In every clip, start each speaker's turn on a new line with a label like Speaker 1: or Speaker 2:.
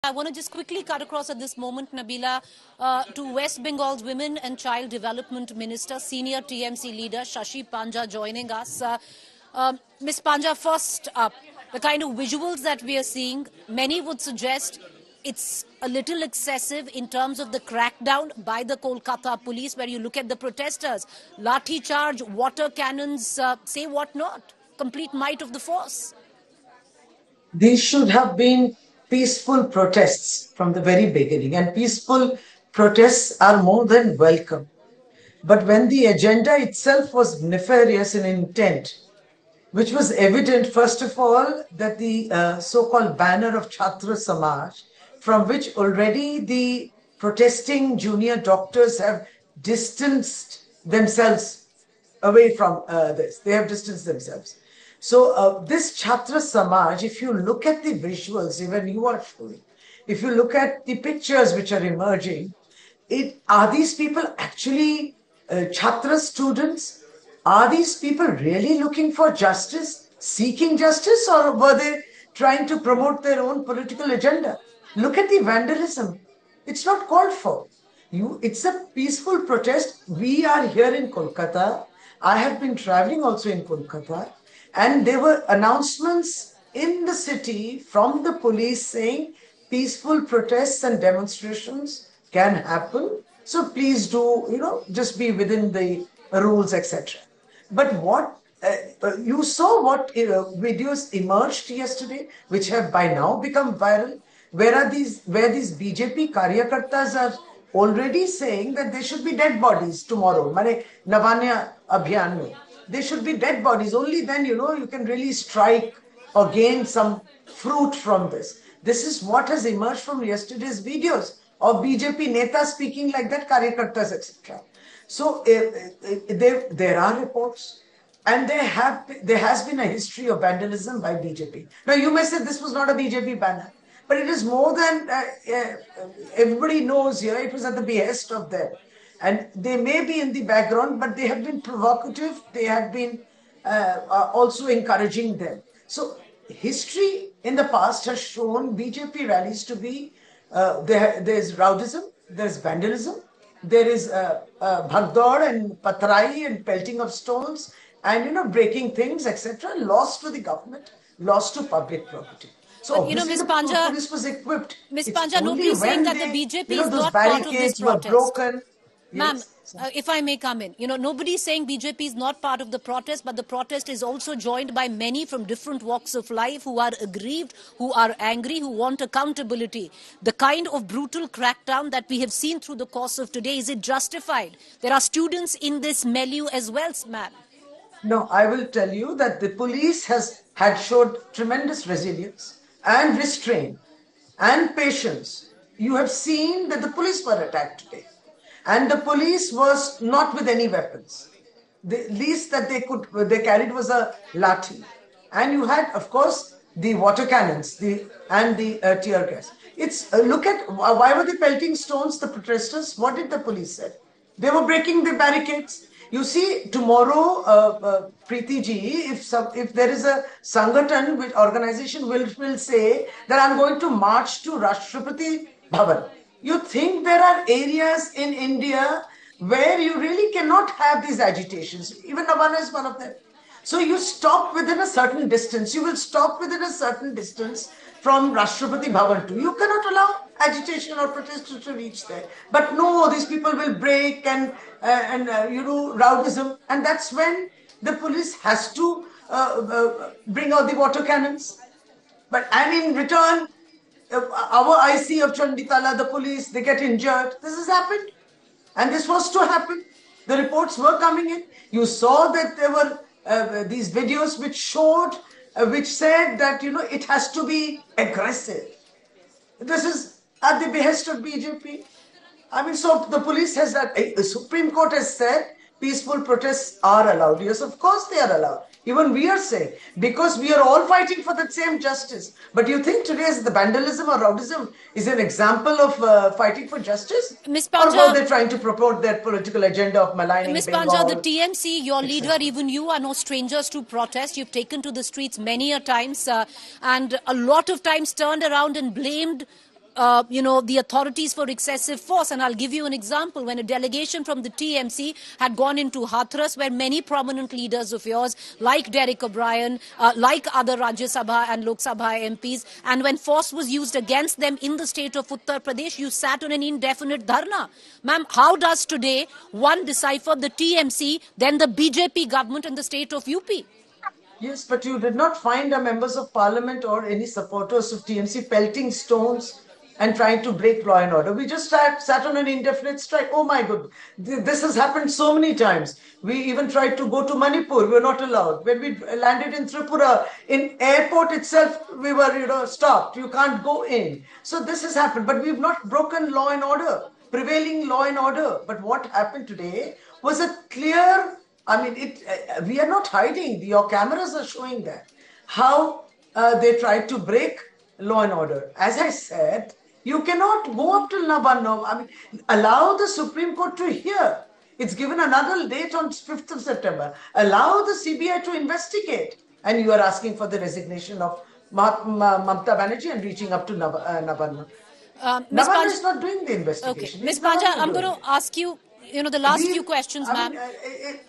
Speaker 1: I want to just quickly cut across at this moment, Nabila, to West Bengal's Women and Child Development Minister, senior TMC leader Shashi Panja joining us. Ms. Panja, first up, the kind of visuals that we are seeing, many would suggest it's a little excessive in terms of the crackdown by the Kolkata police, where you look at the protesters, lathi charge, water cannons, say what not, complete might of the force.
Speaker 2: These should have been peaceful protests from the very beginning, and peaceful protests are more than welcome. But when the agenda itself was nefarious in intent, which was evident, first of all, that the so-called banner of Chhatra Samaj, from which already the protesting junior doctors have distanced themselves away from this. They have distanced themselves. So this Chhatra Samaj, if you look at the visuals, even you are showing, if you look at the pictures which are emerging, are these people actually Chhatra students? Are these people really looking for justice, seeking justice, or were they trying to promote their own political agenda? Look at the vandalism. It's not called for. It's a peaceful protest. We are here in Kolkata. I have been traveling also in Kolkata, and there were announcements in the city from the police saying peaceful protests and demonstrations can happen. So please do, just be within the rules, etc. But what you saw what videos emerged yesterday, which have by now become viral, where these BJP karyakartas are already saying that there should be dead bodies tomorrow. Mane Navanya Abhiyan mein. There should be dead bodies. Only then, you can really strike or gain some fruit from this. This is what has emerged from yesterday's videos of BJP Neta speaking like that, karyakartas, etc. So there are reports, and there has been a history of vandalism by BJP. Now you may say this was not a BJP banner, but it is more than everybody knows here. It was at the behest of them, and they may be in the background, but they have been provocative. They have been also encouraging them. So history in the past has shown BJP rallies to be there's rowdyism, there's vandalism, there is bhagdor and patrai and pelting of stones and breaking things, etc. Loss to the government, loss to public property. So
Speaker 1: But,
Speaker 2: obviously
Speaker 1: Ms.
Speaker 2: the
Speaker 1: Panja,
Speaker 2: police was equipped.
Speaker 1: Ms.
Speaker 2: It's
Speaker 1: Panja, nobody
Speaker 2: only
Speaker 1: is saying
Speaker 2: when
Speaker 1: that the BJP is
Speaker 2: those
Speaker 1: not part of this
Speaker 2: barricades were
Speaker 1: protest.
Speaker 2: broken.
Speaker 1: Ma'am,
Speaker 2: Yes.
Speaker 1: if I may come in, nobody is saying BJP is not part of the protest, but the protest is also joined by many from different walks of life who are aggrieved, who are angry, who want accountability. The kind of brutal crackdown that we have seen through the course of today, is it justified? There are students in this milieu as well, ma'am.
Speaker 2: No, I will tell you that the police had showed tremendous resilience and restraint and patience. You have seen that the police were attacked today, and the police was not with any weapons. The least that they carried was a lathi, and you had, of course, the water cannons, and the tear gas. It's look at why were they pelting stones? The protesters. What did the police say? They were breaking the barricades. You see, tomorrow, Preeti ji, if there is a Sangathan, which organization will say that I'm going to march to Rashtrapati Bhavan. You think there are areas in India where you really cannot have these agitations. Even Navana is one of them. So you stop within a certain distance. You will stop within a certain distance from Rashtrapati Bhavan too. You cannot allow agitation or protesters to reach there. But no, these people will break and rowdyism. And that's when the police has to bring out the water cannons. And in return, our IC of Chanditala, the police, they get injured. This has happened. And this was to happen. The reports were coming in. You saw that there were these videos which showed, which said that, it has to be aggressive. This is at the behest of BJP. So the police has that. The Supreme Court has said peaceful protests are allowed. Yes, of course they are allowed. Even we are saying, because we are all fighting for that same justice. But you think today is the vandalism or rowdyism is an example of fighting for justice?
Speaker 1: Ms.
Speaker 2: Or
Speaker 1: Panja,
Speaker 2: were they trying to promote their political agenda of maligning
Speaker 1: Ms.
Speaker 2: Bengal?
Speaker 1: Panja, the TMC, your leader, even you are no strangers to protest. You've taken to the streets many a times and a lot of times turned around and blamed the authorities for excessive force. And I'll give you an example. When a delegation from the TMC had gone into Hathras, where many prominent leaders of yours, like Derek O'Brien, like other Rajya Sabha and Lok Sabha MPs, and when force was used against them in the state of Uttar Pradesh, you sat on an indefinite dharna. Ma'am, how does today one decipher the TMC, then the BJP government and the state of UP?
Speaker 2: Yes, but you did not find our members of parliament or any supporters of TMC pelting stones and trying to break law and order. We just sat on an indefinite strike. Oh my God, this has happened so many times. We even tried to go to Manipur. We were not allowed. When we landed in Tripura, in airport itself, we were, stopped. You can't go in. So this has happened, but we've not broken law and order, prevailing law and order. But what happened today was a clear, I mean, we are not hiding. Your cameras are showing that. How they tried to break law and order. As I said, you cannot go up till Nabanno. I mean, allow the Supreme Court to hear. It's given another date on 5th of September. Allow the CBI to investigate. And you are asking for the resignation of Mamta Banerjee and reaching up to Nabanno.
Speaker 1: Ms.
Speaker 2: Nabanno
Speaker 1: Panja,
Speaker 2: is not doing the
Speaker 1: okay.
Speaker 2: investigation.
Speaker 1: Ms.
Speaker 2: He's not
Speaker 1: Panja, I'm going
Speaker 2: doing
Speaker 1: to
Speaker 2: it.
Speaker 1: ask you, the last few questions,
Speaker 2: I
Speaker 1: ma'am.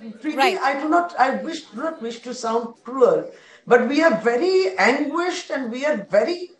Speaker 2: mean, Preeti,
Speaker 1: Right.
Speaker 2: do not wish to sound cruel, but we are very anguished and we are very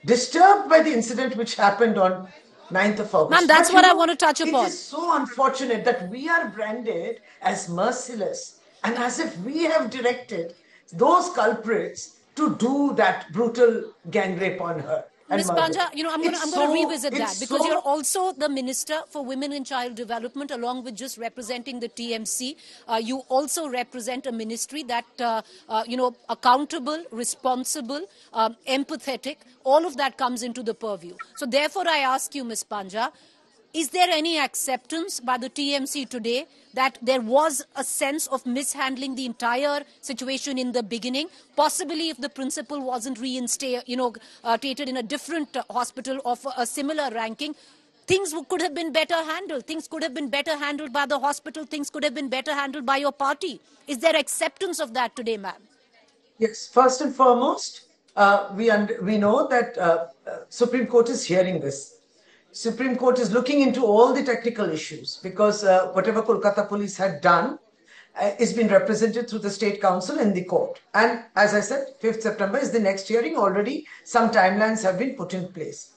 Speaker 2: disturbed by the incident which happened on 9th of
Speaker 1: Ma'am,
Speaker 2: August.
Speaker 1: that's
Speaker 2: But
Speaker 1: what I want to touch
Speaker 2: it
Speaker 1: upon.
Speaker 2: is so unfortunate that we are branded as merciless and as if we have directed those culprits to do that brutal gang rape on her and
Speaker 1: Ms.
Speaker 2: murder.
Speaker 1: Panja, I'm going to revisit
Speaker 2: It's
Speaker 1: that because you're
Speaker 2: so
Speaker 1: also the Minister for Women and Child Development, along with just representing the TMC. You also represent a ministry that, accountable, responsible, empathetic. All of that comes into the purview. So therefore, I ask you, Ms. Panja, is there any acceptance by the TMC today that there was a sense of mishandling the entire situation in the beginning? Possibly if the principal wasn't reinstated, treated in a different hospital of a similar ranking, things could have been better handled. Things could have been better handled by the hospital. Things could have been better handled by your party. Is there acceptance of that today, ma'am?
Speaker 2: Yes, first and foremost, we know that Supreme Court is hearing this. Supreme Court is looking into all the technical issues because whatever Kolkata police had done is being represented through the State Council in the court. And as I said, 5th September is the next hearing. Already some timelines have been put in place.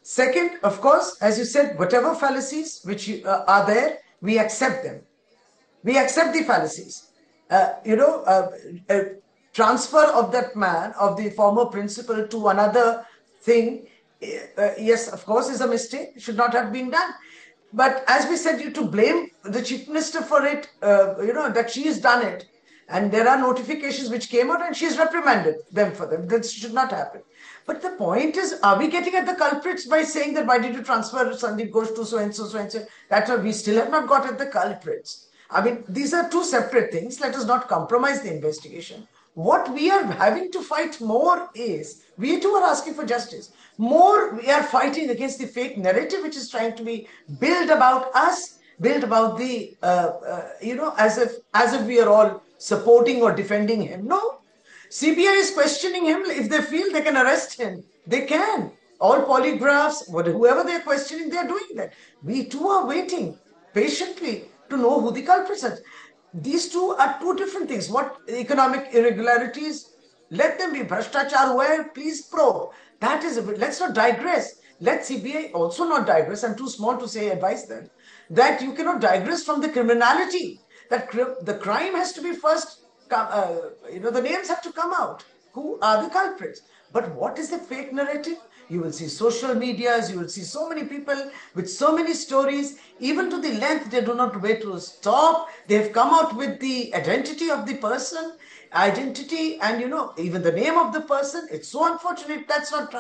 Speaker 2: Second, of course, as you said, whatever fallacies which are there, we accept them. We accept the fallacies. Transfer of that man, of the former principal to another thing, yes, of course, is a mistake. It should not have been done. But as we said, you to blame the chief minister for it, that she has done it. And there are notifications which came out and she's reprimanded them for them. That should not happen. But the point is, are we getting at the culprits by saying that why did you transfer Sandeep Ghosh to so and so, so and so? That's why we still have not got at the culprits. I mean, these are two separate things. Let us not compromise the investigation. What we are having to fight more is, we too are asking for justice. More, we are fighting against the fake narrative which is trying to be built about us, built about the, as if we are all supporting or defending him. No, CBI is questioning him. If they feel they can arrest him, they can. All polygraphs, whoever they're questioning, they're doing that. We too are waiting patiently to know who the culprits are. These two are two different things. What economic irregularities? Let them be. Bhrashtachar, where? Please probe. That is a bit. Let's not digress. Let CBI also not digress. I'm too small to say advise them that you cannot digress from the criminality. That the crime has to be first the names have to come out. Who are the culprits? But what is the fake narrative? You will see social medias, you will see so many people with so many stories, even to the length they do not wait to stop. They've come out with the identity of the person, identity, and even the name of the person. It's so unfortunate that's not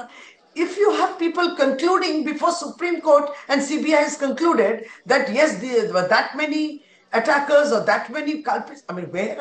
Speaker 2: if you have people concluding before Supreme Court and CBI has concluded that yes, there were that many attackers or that many culprits. I mean, where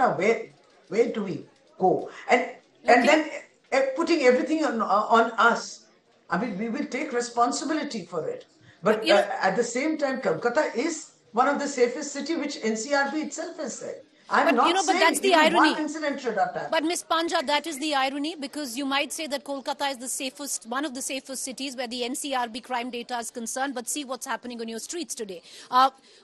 Speaker 2: do we go? And
Speaker 1: Okay.
Speaker 2: then putting everything on us. I mean, we will take responsibility for it.
Speaker 1: But,
Speaker 2: But at the same time, Kolkata is one of the safest city, which NCRB itself has said. I'm
Speaker 1: But,
Speaker 2: not
Speaker 1: but that's
Speaker 2: saying
Speaker 1: the
Speaker 2: even one
Speaker 1: irony.
Speaker 2: incident should have
Speaker 1: But
Speaker 2: happened.
Speaker 1: Miss Panja, that is the irony, because you might say that Kolkata is the safest, one of the safest cities where the NCRB crime data is concerned. But see what's happening on your streets today.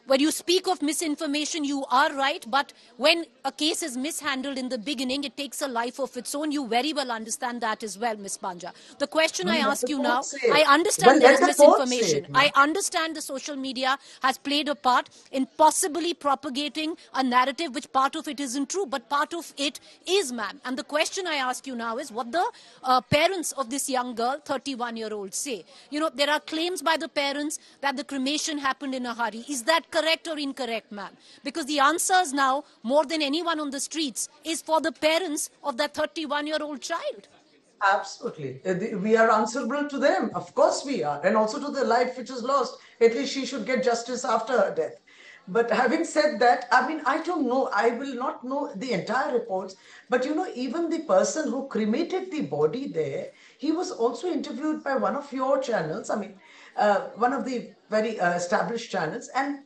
Speaker 1: When you speak of misinformation, you are right. But when a case is mishandled in the beginning, it takes a life of its own. You very well understand that as well, Miss Panja. The question I
Speaker 2: Well, let
Speaker 1: ask
Speaker 2: the
Speaker 1: you
Speaker 2: court
Speaker 1: now,
Speaker 2: say
Speaker 1: I
Speaker 2: it. Well,
Speaker 1: understand there
Speaker 2: let
Speaker 1: is
Speaker 2: the court say
Speaker 1: misinformation.
Speaker 2: it,
Speaker 1: I
Speaker 2: ma'am.
Speaker 1: understand the social media has played a part in possibly propagating a narrative which part of it isn't true, but part of it is, ma'am. And the question I ask you now is what the parents of this young girl, 31-year-old, say. There are claims by the parents that the cremation happened in a hurry. Is that correct or incorrect, ma'am? Because the answers now, more than anyone on the streets, is for the parents of that 31-year-old child.
Speaker 2: Absolutely. We are answerable to them. Of course we are. And also to the life which is lost. At least she should get justice after her death. But having said that, I mean, I don't know. I will not know the entire reports. But even the person who cremated the body there, he was also interviewed by one of your channels. I mean, one of the very established channels. And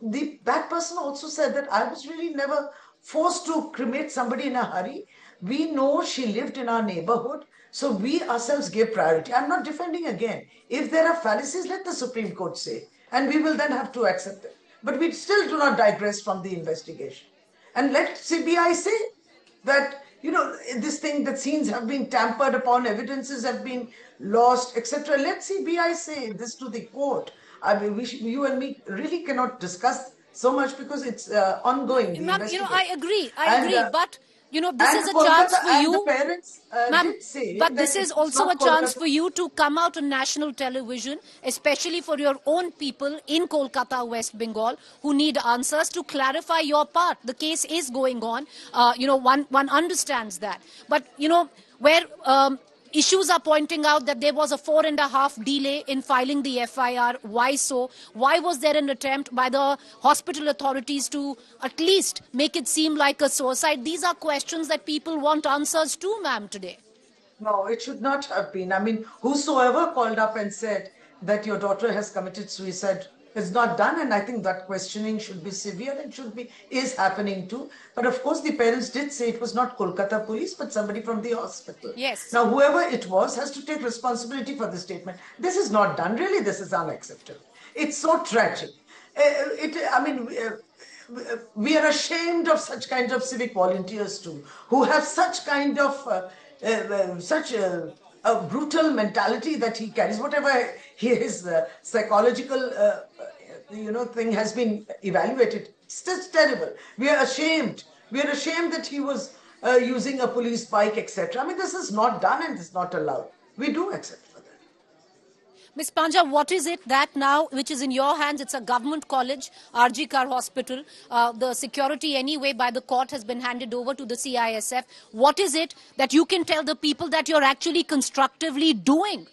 Speaker 2: that person also said that I was really never forced to cremate somebody in a hurry. We know she lived in our neighborhood. So we ourselves gave priority. I'm not defending again. If there are fallacies, let the Supreme Court say, and we will then have to accept them. But we still do not digress from the investigation. And let CBI say that, this thing that scenes have been tampered upon, evidences have been lost, etc. Let CBI say this to the court. I mean, you and me really cannot discuss so much because it's ongoing, the
Speaker 1: Ma'am, I
Speaker 2: investigation.
Speaker 1: agree. I
Speaker 2: And
Speaker 1: agree. But, this is
Speaker 2: and
Speaker 1: a
Speaker 2: Kolkata
Speaker 1: chance for
Speaker 2: and the
Speaker 1: you.
Speaker 2: parents
Speaker 1: Ma'am,
Speaker 2: did say
Speaker 1: but
Speaker 2: that
Speaker 1: this is
Speaker 2: it's
Speaker 1: also a
Speaker 2: not
Speaker 1: chance
Speaker 2: Kolkata.
Speaker 1: for you to come out on national television, especially for your own people in Kolkata, West Bengal, who need answers to clarify your part. The case is going on. One understands that. But, where issues are pointing out that there was a 4.5 delay in filing the FIR. Why so? Why was there an attempt by the hospital authorities to at least make it seem like a suicide? These are questions that people want answers to, ma'am, today.
Speaker 2: No, it should not have been. I mean, whosoever called up and said that your daughter has committed suicide is not done. And I think that questioning should be severe and is happening too. But of course, the parents did say it was not Kolkata police, but somebody from the hospital.
Speaker 1: Yes.
Speaker 2: Now, whoever it was has to take responsibility for the statement. This is not done. Really, this is unacceptable. It's so tragic. I mean, we are ashamed of such kinds of civic volunteers too, who have such kind of such a brutal mentality that he carries. Whatever his psychological thing has been evaluated, it's just terrible. We are ashamed. We are ashamed that he was using a police bike, etc. I mean, this is not done and it's not allowed. We do accept for that.
Speaker 1: Ms. Panja, what is it that now, which is in your hands? It's a government college, RG Kar Hospital. The security anyway by the court has been handed over to the CISF. What is it that you can tell the people that you're actually constructively doing?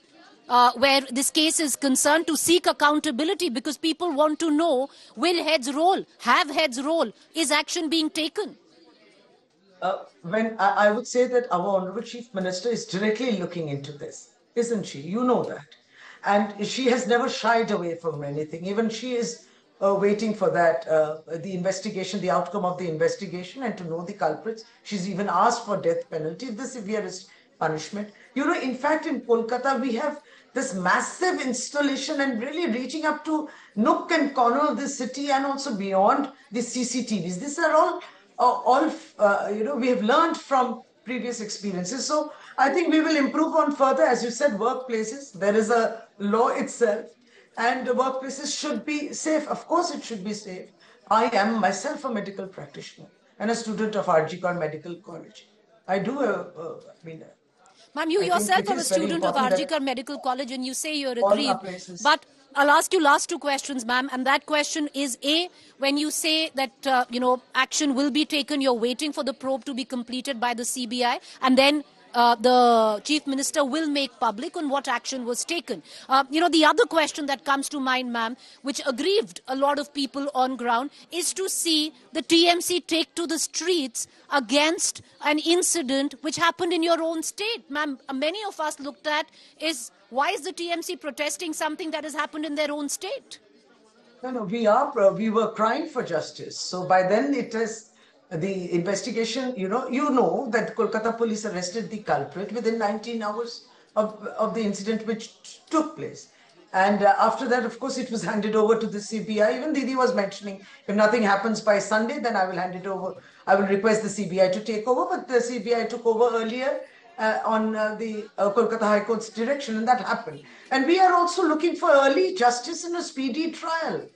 Speaker 1: Where this case is concerned, to seek accountability, because people want to know, will heads roll, have heads roll, is action being taken?
Speaker 2: When I would say that our Honorable Chief Minister is directly looking into this, isn't she? You know that. And she has never shied away from anything. Even she is waiting for that, the investigation, the outcome of the investigation, and to know the culprits. She's even asked for death penalty, the severest punishment. In fact, in Kolkata, we have this massive installation and really reaching up to nook and corner of the city and also beyond the CCTVs. These are all we have learned from previous experiences. So I think we will improve on further, as you said, workplaces. There is a law itself, and workplaces should be safe. Of course, it should be safe. I am myself a medical practitioner and a student of RGCon Medical College. I do, I mean,
Speaker 1: Ma'am, you
Speaker 2: I think
Speaker 1: yourself
Speaker 2: it
Speaker 1: are a
Speaker 2: is very
Speaker 1: student of
Speaker 2: important that
Speaker 1: RG Kar Medical College and you say you're
Speaker 2: all our
Speaker 1: aggrieved.
Speaker 2: places.
Speaker 1: But I'll ask you last two questions, ma'am. And that question is, A, when you say that, action will be taken, you're waiting for the probe to be completed by the CBI, and then the Chief Minister will make public on what action was taken. The other question that comes to mind, ma'am, which aggrieved a lot of people on ground, is to see the TMC take to the streets against an incident which happened in your own state. Ma'am, many of us looked at is, why is the TMC protesting something that has happened in their own state?
Speaker 2: No, no, we were crying for justice. So by then it has the investigation, you know that Kolkata police arrested the culprit within 19 hours of the incident which took place. And after that, of course, it was handed over to the CBI. Even Didi was mentioning, if nothing happens by Sunday, then I will hand it over. I will request the CBI to take over. But the CBI took over earlier on the Kolkata High Court's direction, and that happened. And we are also looking for early justice and a speedy trial.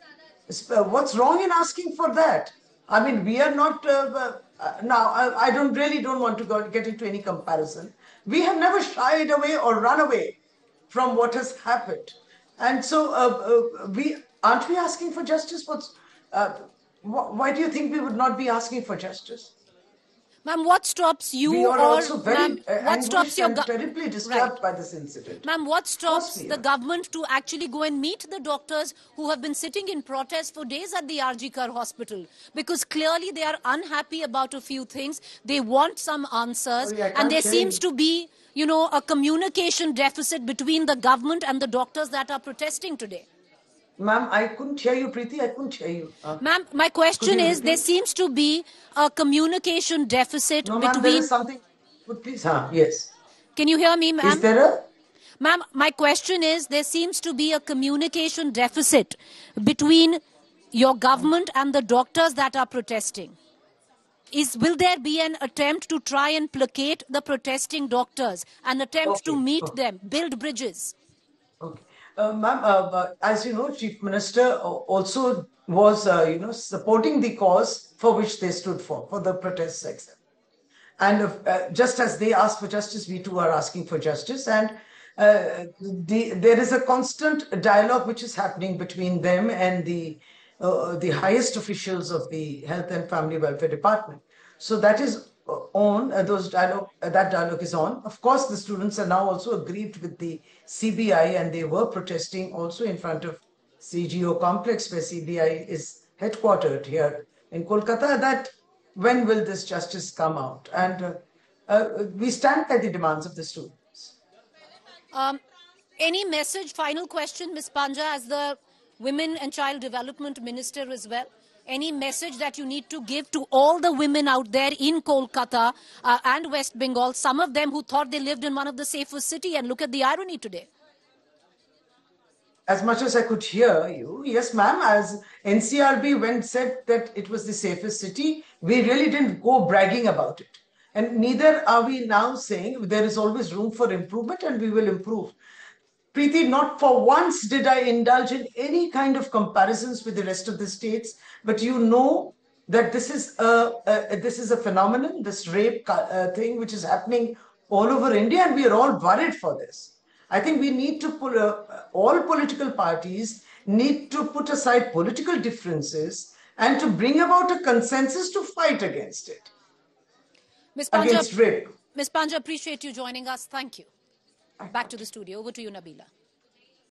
Speaker 2: What's wrong in asking for that? I mean, we are not now. I don't want to get into any comparison. We have never shied away or run away from what has happened, and so we aren't we asking for justice? Uh, why do you think we would not be asking for justice?
Speaker 1: Ma'am, what stops you
Speaker 2: We are
Speaker 1: or,
Speaker 2: also
Speaker 1: ma'am,
Speaker 2: very
Speaker 1: what stops
Speaker 2: anguished
Speaker 1: your
Speaker 2: and terribly
Speaker 1: right.
Speaker 2: disturbed by this incident.
Speaker 1: Ma'am, what
Speaker 2: Of course,
Speaker 1: stops
Speaker 2: we
Speaker 1: the
Speaker 2: are.
Speaker 1: government to actually go and meet the doctors who have been sitting in protest for days at the RG Kar hospital? Because clearly they are unhappy about a few things. They want some answers.
Speaker 2: Sorry, I
Speaker 1: And
Speaker 2: can't
Speaker 1: there
Speaker 2: hear
Speaker 1: seems
Speaker 2: you.
Speaker 1: to be, a communication deficit between the government and the doctors that are protesting today.
Speaker 2: Ma'am, I couldn't hear you, Preeti. I couldn't hear you.
Speaker 1: Ma'am, my
Speaker 2: Could
Speaker 1: question
Speaker 2: you
Speaker 1: is, there
Speaker 2: repeat?
Speaker 1: seems to be a communication deficit
Speaker 2: No, ma'am, there is
Speaker 1: between...
Speaker 2: something. Please, yes.
Speaker 1: Can you hear me,
Speaker 2: Is
Speaker 1: ma'am?
Speaker 2: there a?
Speaker 1: Ma'am, my question is, there seems to be a communication deficit between your government and the doctors that are protesting. Will there be an attempt to try and placate the protesting doctors, an attempt to
Speaker 2: Okay,
Speaker 1: meet
Speaker 2: okay,
Speaker 1: them, build bridges?
Speaker 2: okay. Ma'am, as you know, Chief Minister also was, supporting the cause for which they stood for the protests, etc. And just as they ask for justice, we too are asking for justice. And there is a constant dialogue which is happening between them and the highest officials of the Health and Family Welfare Department. So that is on. That dialogue is on. Of course, the students are now also aggrieved with the CBI, and they were protesting also in front of CGO complex, where CBI is headquartered here in Kolkata. That when will this justice come out? And we stand by the demands of the students.
Speaker 1: Um, any message, final question, Ms. Panja, as the Women and Child Development Minister as well? Any message that you need to give to all the women out there in Kolkata and West Bengal, some of them who thought they lived in one of the safest cities, and look at the irony today.
Speaker 2: As much as I could hear you, yes, ma'am, as NCRB when said that it was the safest city, we really didn't go bragging about it. And neither are we now saying there is always room for improvement and we will improve. Preeti, not for once did I indulge in any kind of comparisons with the rest of the states, but you know that this is a phenomenon, this rape thing, which is happening all over India, and we are all worried for this. I think we need to put all political parties need to put aside political differences and to bring about a consensus to fight against it,
Speaker 1: Ms. Panja,
Speaker 2: against rape.
Speaker 1: Ms. Panja, appreciate you joining us. Thank you.
Speaker 2: I
Speaker 1: Back
Speaker 2: got
Speaker 1: to the
Speaker 2: it.
Speaker 1: studio. Over to you, Nabila.